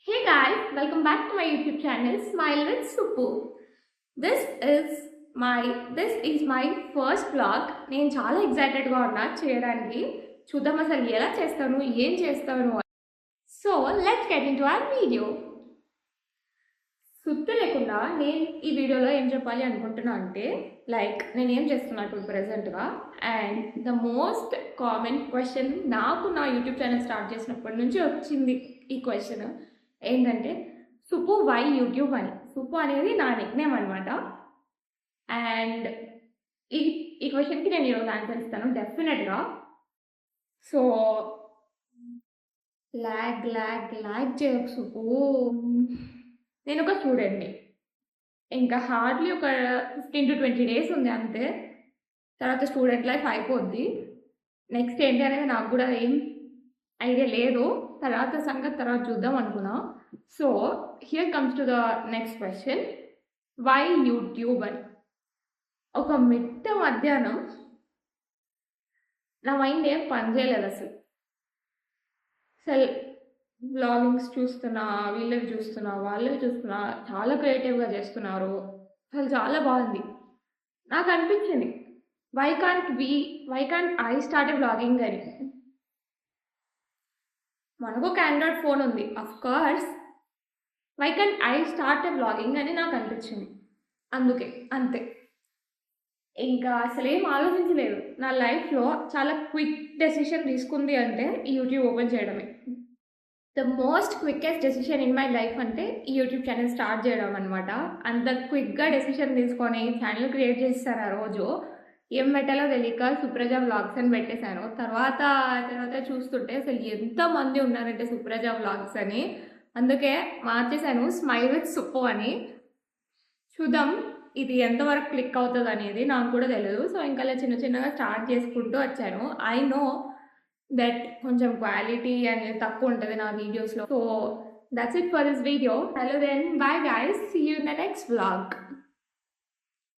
Hey guys, welcome back to my YouTube channel Smile with Suppu. This is my first vlog. నేను చాలా excited గా ఉన్నా చేయడానికి. చూద్దాం అసలు ఎలా చేస్తాను, ఏం చేస్తాను. So let's get into hour video. సుత్తి లేకుండా నేను ఈ వీడియోలో ఏం చెప్పాలి అనుకుంటున్నా అంటే నేను ఏం చేస్తున్నా ఇప్పుడు ప్రెసెంట్గా. And the most common question నాకు నా యూట్యూబ్ ఛానల్ స్టార్ట్ చేసినప్పటి నుంచి వచ్చింది ఈ క్వశ్చన్ ఏంటంటే, సుపు వై యూట్యూబ్ అని. సుపు అనేది నా నిక్నేమ్ అనమాట. అండ్ ఈ క్వశ్చన్కి నేను ఈరోజు ఆన్సర్ ఇస్తాను డెఫినెట్గా. సో లాగ్ చేయకు సుపు. నేను ఒక స్టూడెంట్ని, ఇంకా హార్డ్లీ ఒక 15 to 20 డేస్ ఉంది అంతే. తర్వాత స్టూడెంట్ లైఫ్ అయిపోద్ది. నెక్స్ట్ ఏంటి అనేది నాకు కూడా ఏం ఐడియా లేదు. తర్వాత సంగతి తర్వాత చూద్దాం అనుకున్నా. So here comes to the next question, why YouTube అని. ఒక మిట్ట మధ్యాహ్నం నా మైండ్ ఏం పనిచేయలేదు అసలు. వ్లాగింగ్స్ చూస్తున్నా, వీళ్ళవి చూస్తున్నా, వాళ్ళవి చూస్తున్నా, చాలా క్రియేటివ్గా చేస్తున్నారు, అసలు చాలా బాగుంది. నాకు అనిపించింది why can't I start a vlogging అని. మనకు ఒక ఆండ్రాయిడ్ ఫోన్ ఉంది, of course why can't I start a vlogging అని నాకు అనిపించింది. అందుకే అంతే, ఇంకా అసలు ఏం ఆలోచించలేదు. నా లైఫ్లో చాలా క్విక్ డెసిషన్ తీసుకుంది అంటే ఈ యూట్యూబ్ ఓపెన్ చేయడమే. The most quickest decision in my life అంటే ఈ యూట్యూబ్ ఛానల్ స్టార్ట్ చేయడం అనమాట. అంత క్విక్గా డెసిషన్ తీసుకొని ఛానల్ క్రియేట్ చేస్తాను. ఆ రోజు ఏం పెట్టాలో తెలియక సుప్రజ వ్లాగ్స్ అని పెట్టేశాను. తర్వాత చూస్తుంటే అసలు ఎంతమంది ఉన్నారంటే సుప్రజ వ్లాగ్స్ అని, అందుకే మార్చేశాను స్మైల్ విత్ సుప్పు అని. చూద్దాం ఇది ఎంతవరకు క్లిక్ అవుతుంది అనేది, నాకు కూడా తెలియదు. సో ఇంకా చిన్నగా స్టార్ట్ చేసుకుంటూ వచ్చాను. ఐ నో దట్ కొంచెం క్వాలిటీ అనేది తక్కువ ఉంటుంది నా వీడియోస్లో. So that's it for this video. Hello then, bye guys, see you in the next vlog.